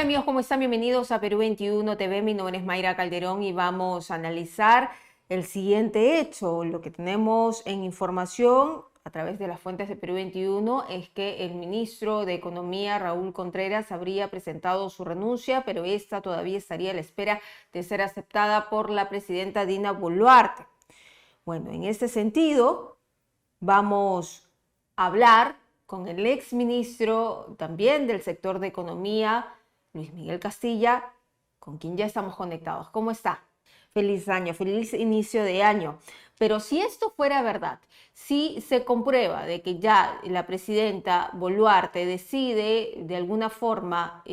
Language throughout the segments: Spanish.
Hola amigos, ¿cómo están? Bienvenidos a Perú 21 TV. Mi nombre es Mayra Calderón y vamos a analizar el siguiente hecho. Lo que tenemos en información a través de las fuentes de Perú 21 es que el ministro de Economía, Raúl Contreras, habría presentado su renuncia, pero esta todavía estaría a la espera de ser aceptada por la presidenta Dina Boluarte. Bueno, en este sentido, vamos a hablar con el exministro también del sector de economía, Luis Miguel Castilla, con quien ya estamos conectados. ¿Cómo está? Feliz año, feliz inicio de año. Pero si esto fuera verdad, si se comprueba de que ya la presidenta Boluarte decide de alguna forma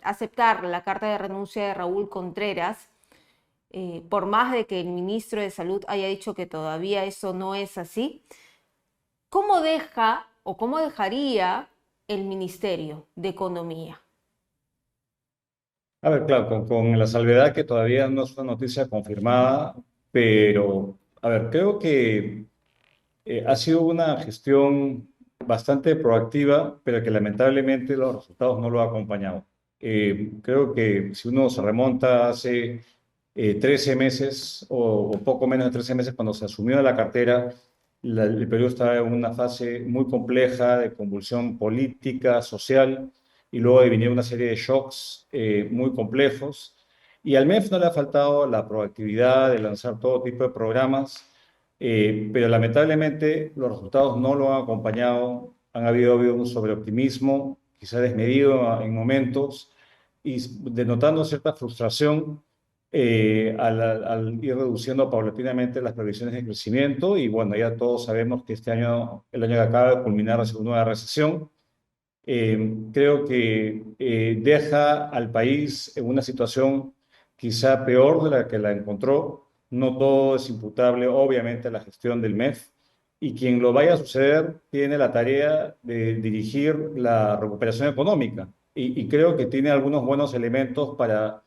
aceptar la carta de renuncia de Raúl Contreras, por más de que el ministro de Salud haya dicho que todavía eso no es así, ¿cómo deja o cómo dejaría el Ministerio de Economía? A ver, claro, con la salvedad que todavía no es una noticia confirmada, pero, a ver, creo que ha sido una gestión bastante proactiva, pero que lamentablemente los resultados no lo han acompañado. Creo que si uno se remonta hace 13 meses o poco menos de 13 meses cuando se asumió la cartera, el Perú estaba en una fase muy compleja de convulsión política, social, y luego de venir una serie de shocks muy complejos. Y al MEF no le ha faltado la proactividad de lanzar todo tipo de programas, pero lamentablemente los resultados no lo han acompañado. Habido un sobreoptimismo, quizá desmedido en momentos, y denotando cierta frustración al ir reduciendo paulatinamente las previsiones de crecimiento. Y bueno, ya todos sabemos que este año, el año que acaba de culminar, es una nueva recesión. Creo que deja al país en una situación quizá peor de la que la encontró. No todo es imputable, obviamente, a la gestión del MEF. Y quien lo vaya a suceder tiene la tarea de dirigir la recuperación económica. Y creo que tiene algunos buenos elementos para,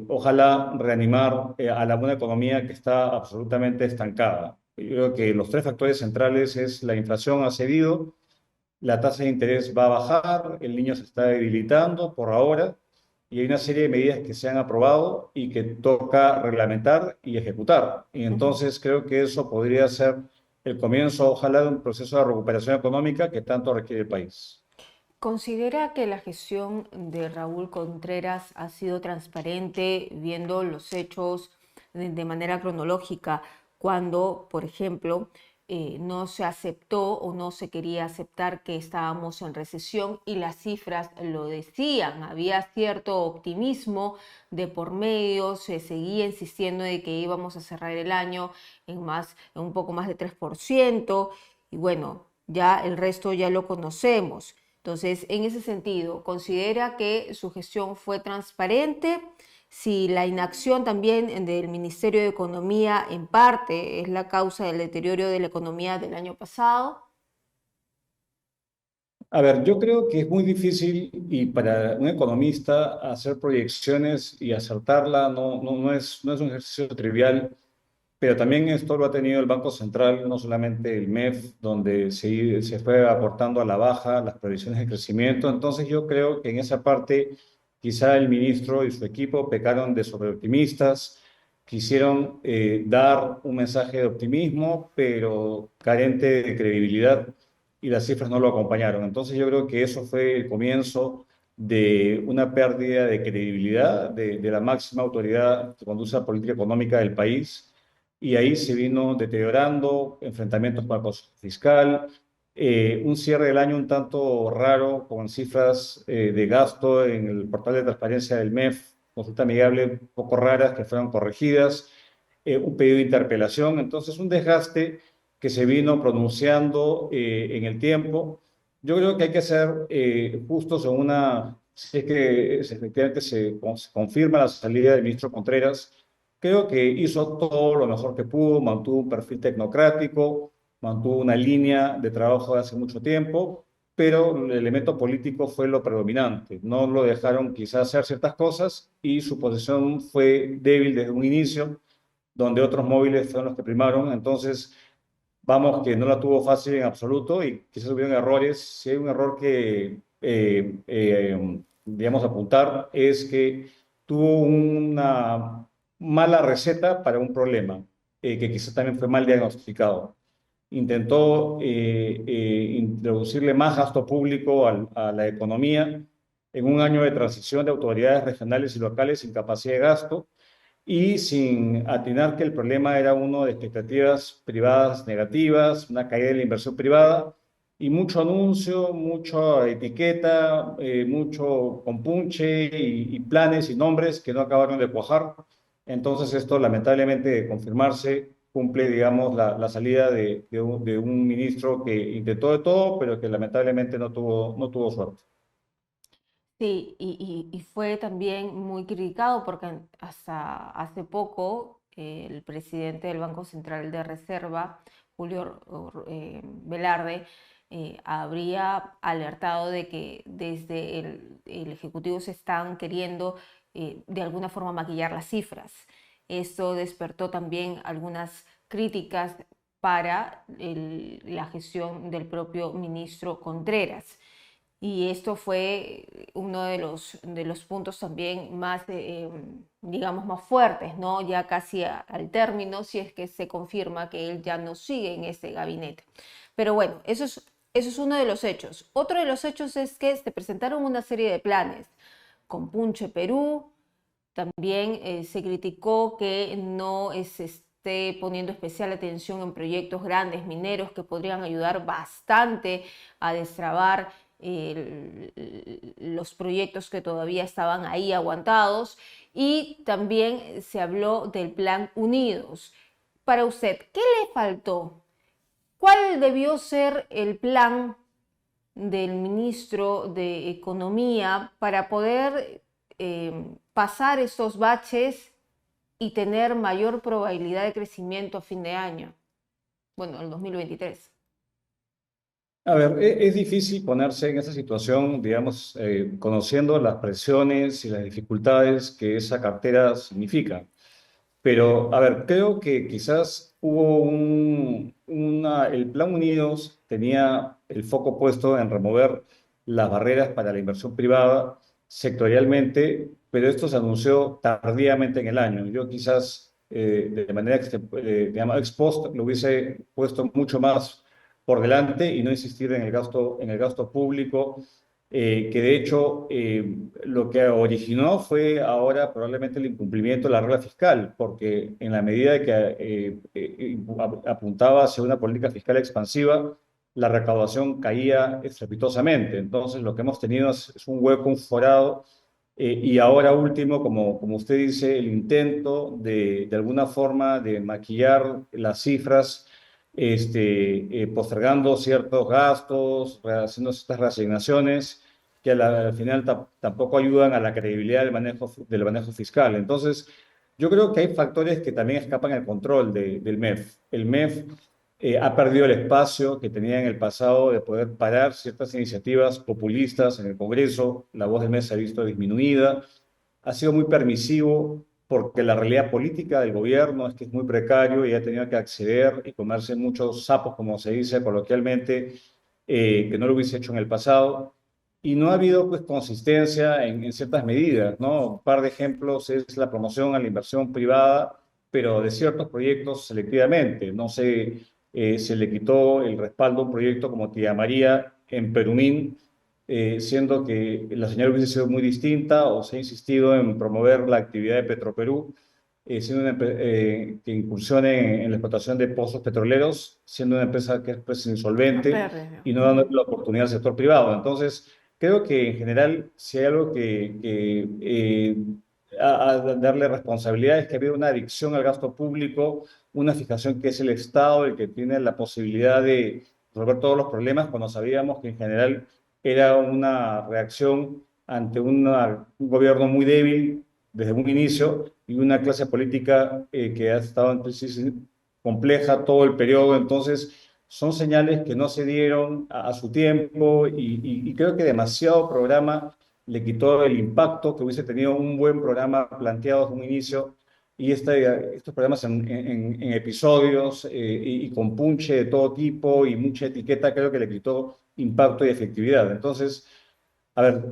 ojalá, reanimar a la buena economía que está absolutamente estancada. Yo creo que los tres factores centrales es la inflación ha cedido, la tasa de interés va a bajar, el niño se está debilitando por ahora y hay una serie de medidas que se han aprobado y que toca reglamentar y ejecutar. Y Ujú. entonces creo que eso podría ser el comienzo, ojalá, de un proceso de recuperación económica que tanto requiere el país. ¿Considera que la gestión de Raúl Contreras ha sido transparente viendo los hechos de manera cronológica cuando, por ejemplo, no se aceptó o no se quería aceptar que estábamos en recesión y las cifras lo decían? Había cierto optimismo de por medio, se seguía insistiendo de que íbamos a cerrar el año en un poco más de 3% y bueno, ya el resto ya lo conocemos. Entonces, en ese sentido, ¿considera que su gestión fue transparente? Si la inacción también del Ministerio de Economía en parte es la causa del deterioro de la economía del año pasado. A ver, yo creo que es muy difícil y para un economista hacer proyecciones y acertarla no es un ejercicio trivial. Pero también esto lo ha tenido el Banco Central, no solamente el MEF, donde se fue aportando a la baja las previsiones de crecimiento. Entonces yo creo que en esa parte quizá el ministro y su equipo pecaron de sobreoptimistas, quisieron dar un mensaje de optimismo, pero carente de credibilidad y las cifras no lo acompañaron. Entonces yo creo que eso fue el comienzo de una pérdida de credibilidad de la máxima autoridad que conduce la política económica del país y ahí se vino deteriorando, enfrentamientos con el Consejo Fiscal, un cierre del año un tanto raro con cifras de gasto en el portal de transparencia del MEF, consulta amigable, poco raras que fueron corregidas, un pedido de interpelación, entonces un desgaste que se vino pronunciando en el tiempo. Yo creo que hay que ser justos en una, si es que efectivamente se confirma la salida del ministro Contreras. Creo que hizo todo lo mejor que pudo, mantuvo un perfil tecnocrático, mantuvo una línea de trabajo de hace mucho tiempo, pero el elemento político fue lo predominante. No lo dejaron quizás hacer ciertas cosas y su posición fue débil desde un inicio, donde otros móviles fueron los que primaron. Entonces, vamos, que no la tuvo fácil en absoluto y quizás hubieron errores. Si hay un error que digamos, apuntar es que tuvo una mala receta para un problema, que quizás también fue mal diagnosticado. Intentó introducirle más gasto público a la economía en un año de transición de autoridades regionales y locales sin capacidad de gasto y sin atinar que el problema era uno de expectativas privadas negativas, una caída de la inversión privada y mucho anuncio, mucha etiqueta, mucho compunche y planes y nombres que no acabaron de cuajar. Entonces esto lamentablemente de confirmarse cumple, digamos, la salida de un ministro que intentó de todo, pero que lamentablemente no tuvo suerte. Sí, y fue también muy criticado porque hasta hace poco el presidente del Banco Central de Reserva, Julio Velarde, habría alertado de que desde el Ejecutivo se están queriendo de alguna forma maquillar las cifras. Esto despertó también algunas críticas para la gestión del propio ministro Contreras. Y esto fue uno de los puntos también más, digamos, más fuertes, ¿no? Ya casi al término, si es que se confirma que él ya no sigue en ese gabinete. Pero bueno, eso es uno de los hechos. Otro de los hechos es que se presentaron una serie de planes con Punche Perú. También se criticó que no se esté poniendo especial atención en proyectos grandes mineros que podrían ayudar bastante a destrabar los proyectos que todavía estaban ahí aguantados. Y también se habló del Plan Unidos. Para usted, ¿qué le faltó? ¿Cuál debió ser el plan del ministro de Economía para poder pasar estos baches y tener mayor probabilidad de crecimiento a fin de año? Bueno, el 2023. A ver, es difícil ponerse en esa situación, digamos, conociendo las presiones y las dificultades que esa cartera significa. Pero, a ver, creo que quizás hubo el Plan Unidos tenía el foco puesto en remover las barreras para la inversión privada sectorialmente, pero esto se anunció tardíamente en el año. Yo quizás de manera digamos, ex post lo hubiese puesto mucho más por delante y no insistir en el gasto público que de hecho lo que originó fue ahora probablemente el incumplimiento de la regla fiscal, porque en la medida de que apuntaba hacia una política fiscal expansiva, la recaudación caía estrepitosamente. Entonces lo que hemos tenido es un hueco, un forado, y ahora último, como usted dice, el intento de alguna forma de maquillar las cifras postergando ciertos gastos, haciendo estas reasignaciones que al final tampoco ayudan a la credibilidad del manejo fiscal. Entonces, yo creo que hay factores que también escapan al control del MEF. El MEF ha perdido el espacio que tenía en el pasado de poder parar ciertas iniciativas populistas en el Congreso. La voz del MEF se ha visto disminuida, ha sido muy permisivo porque la realidad política del gobierno es que es muy precario y ha tenido que acceder y comerse muchos sapos, como se dice coloquialmente, que no lo hubiese hecho en el pasado. Y no ha habido pues consistencia en ciertas medidas, ¿no? Un par de ejemplos es la promoción a la inversión privada, pero de ciertos proyectos selectivamente. No sé, se le quitó el respaldo a un proyecto como Tía María en Perumín, siendo que la señal hubiese sido muy distinta, o se ha insistido en promover la actividad de Petroperú, siendo que incursione en la explotación de pozos petroleros, siendo una empresa que es pues, A insolvente verde. y no dando la oportunidad al sector privado. Entonces, creo que en general, si hay algo a darle responsabilidad es que ha habido una adicción al gasto público, una fijación que es el Estado el que tiene la posibilidad de resolver todos los problemas cuando sabíamos que en general era una reacción ante un gobierno muy débil desde un inicio y una clase política que ha estado en crisis compleja todo el periodo. Entonces, son señales que no se dieron a su tiempo y creo que demasiado programa le quitó el impacto que hubiese tenido un buen programa planteado desde un inicio. Y estos programas en episodios y con punche de todo tipo y mucha etiqueta, creo que le quitó impacto y efectividad. Entonces, A ver,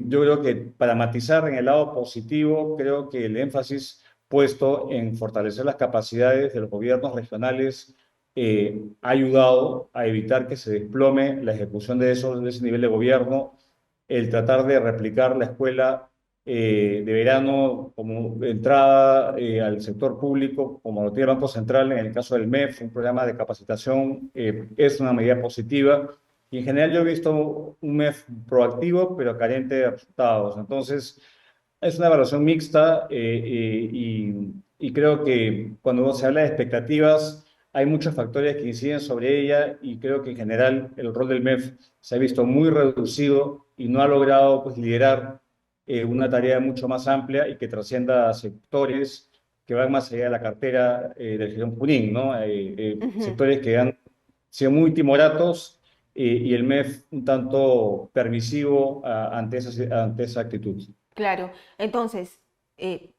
yo creo que para matizar en el lado positivo, creo que el énfasis puesto en fortalecer las capacidades de los gobiernos regionales ha ayudado a evitar que se desplome la ejecución de ese nivel de gobierno, el tratar de replicar la escuela de verano como entrada al sector público, como lo tiene el Banco Central en el caso del MEF, un programa de capacitación, es una medida positiva. Y en general yo he visto un MEF proactivo, pero carente de resultados. Entonces, es una evaluación mixta y creo que cuando se habla de expectativas, hay muchos factores que inciden sobre ella y creo que en general el rol del MEF se ha visto muy reducido y no ha logrado pues, liderar una tarea mucho más amplia y que trascienda a sectores que van más allá de la cartera del Girón Junín, ¿no? Ujú. Sectores que han sido muy timoratos y el MEF un tanto permisivo ante esa actitud. Claro, entonces, eh,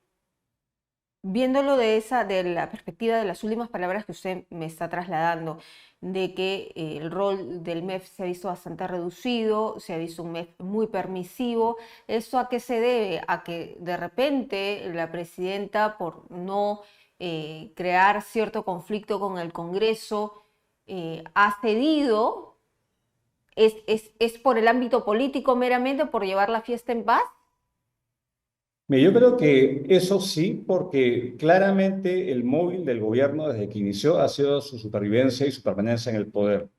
viéndolo de la perspectiva de las últimas palabras que usted me está trasladando, de que el rol del MEF se ha visto bastante reducido, se ha visto un MEF muy permisivo, ¿eso a qué se debe? A que de repente la presidenta, por no crear cierto conflicto con el Congreso, ha cedido, es por el ámbito político meramente, por llevar la fiesta en paz. Mira, yo creo que eso sí, porque claramente el móvil del gobierno desde que inició ha sido su supervivencia y su permanencia en el poder.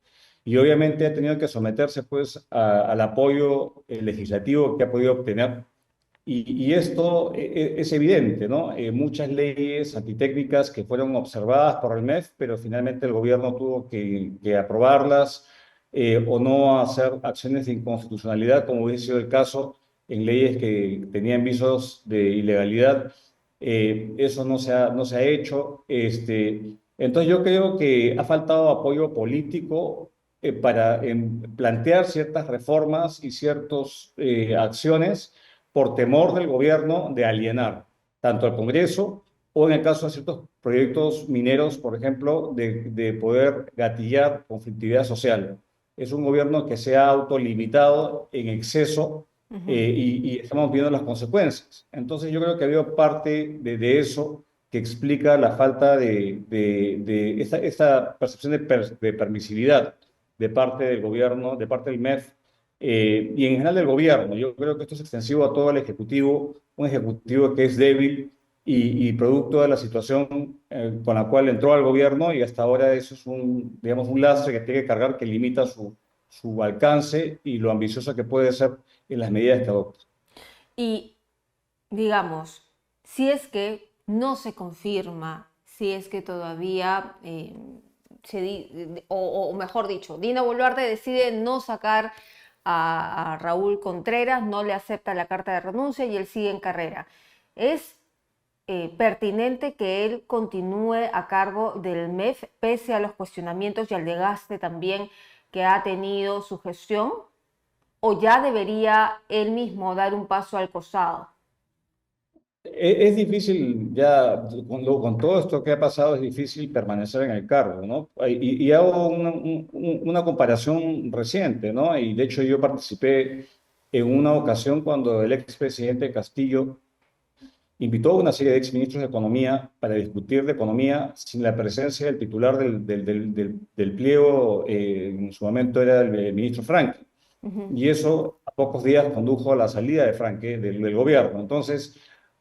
Y obviamente ha tenido que someterse pues al apoyo legislativo que ha podido obtener. Y esto es evidente, ¿no? Muchas leyes antitécnicas que fueron observadas por el MEF, pero finalmente el gobierno tuvo que aprobarlas o no hacer acciones de inconstitucionalidad, como hubiese sido el caso en leyes que tenían visos de ilegalidad. Eso no se ha hecho. Entonces yo creo que ha faltado apoyo político para plantear ciertas reformas y ciertas acciones por temor del gobierno de alienar tanto al Congreso o en el caso de ciertos proyectos mineros, por ejemplo, de poder gatillar conflictividad social. Es un gobierno que se ha autolimitado en exceso Ujú. y estamos viendo las consecuencias. Entonces yo creo que ha habido parte de eso que explica la falta de esta percepción de permisividad de parte del gobierno, de parte del MEF y en general del gobierno. Yo creo que esto es extensivo a todo el ejecutivo, un ejecutivo que es débil y producto de la situación con la cual entró al gobierno y hasta ahora eso es un, digamos, un lastre que tiene que cargar que limita su alcance y lo ambicioso que puede ser en las medidas que adopta. Y digamos, si es que no se confirma, si es que todavía, o mejor dicho, Dina Boluarte decide no sacar a Raúl Contreras, no le acepta la carta de renuncia y él sigue en carrera. ¿Es pertinente que él continúe a cargo del MEF pese a los cuestionamientos y al desgaste también que ha tenido su gestión? ¿O ya debería él mismo dar un paso al costado? Es difícil ya, con todo esto que ha pasado, es difícil permanecer en el cargo, ¿no? Y hago una comparación reciente, ¿no? Y de hecho yo participé en una ocasión cuando el expresidente Castillo invitó a una serie de exministros de Economía para discutir de economía sin la presencia del titular del pliego, en su momento era el ministro Frank. Ujú. Y eso a pocos días condujo a la salida de Franque del gobierno. Entonces,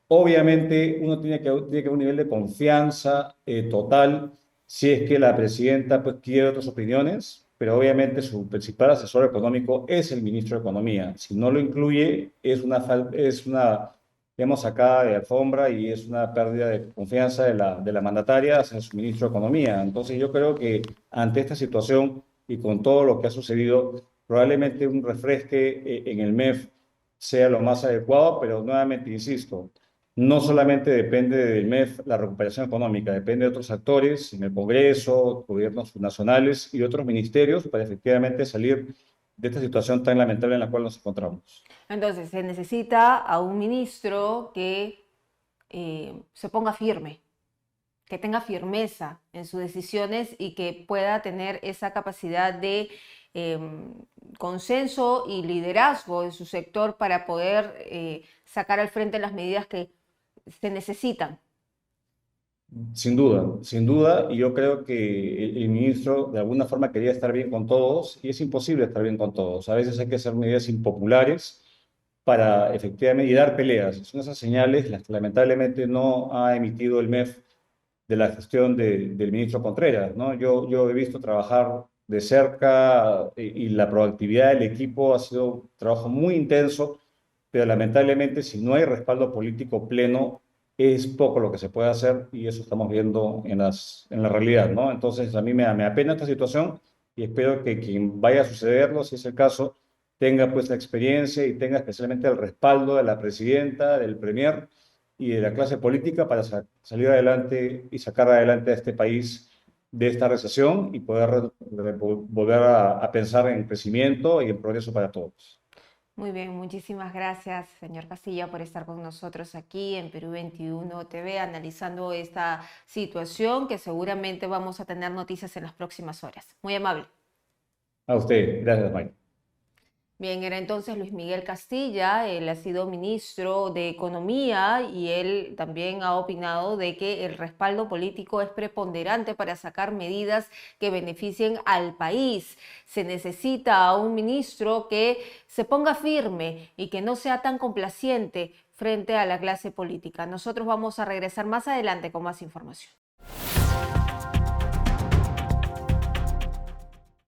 obviamente uno tiene que un nivel de confianza total si es que la presidenta pues, quiere otras opiniones, pero obviamente su principal asesor económico es el ministro de Economía. Si no lo incluye, es una digamos, sacada de alfombra y es una pérdida de confianza de la mandataria hacia su ministro de Economía. Entonces, yo creo que ante esta situación y con todo lo que ha sucedido, probablemente un refresque en el MEF sea lo más adecuado, pero nuevamente insisto, no solamente depende del MEF la recuperación económica, depende de otros actores en el Congreso, gobiernos nacionales y otros ministerios para efectivamente salir de esta situación tan lamentable en la cual nos encontramos. Entonces, se necesita a un ministro que se ponga firme, que tenga firmeza en sus decisiones y que pueda tener esa capacidad de consenso y liderazgo en su sector para poder sacar al frente las medidas que se necesitan. Sin duda, y yo creo que el ministro de alguna forma quería estar bien con todos, y es imposible estar bien con todos. A veces hay que hacer medidas impopulares para efectivamente y dar peleas. Son esas señales las que lamentablemente no ha emitido el MEF de la gestión del ministro Contreras, ¿no? Yo he visto trabajar de cerca y la proactividad del equipo ha sido un trabajo muy intenso, pero lamentablemente si no hay respaldo político pleno, es poco lo que se puede hacer y eso estamos viendo en la realidad, ¿no? Entonces a mí me apena esta situación y espero que quien vaya a sucederlo, si es el caso, tenga pues la experiencia y tenga especialmente el respaldo de la presidenta, del premier y de la clase política para salir adelante y sacar adelante a este país de esta recesión y poder volver a pensar en crecimiento y en progreso para todos. Muy bien, muchísimas gracias, señor Castilla, por estar con nosotros aquí en Perú 21 TV, analizando esta situación que seguramente vamos a tener noticias en las próximas horas. Muy amable. A usted, gracias, Mike. Bien, era entonces Luis Miguel Castilla, él ha sido ministro de Economía y él también ha opinado de que el respaldo político es preponderante para sacar medidas que beneficien al país. Se necesita a un ministro que se ponga firme y que no sea tan complaciente frente a la clase política. Nosotros vamos a regresar más adelante con más información.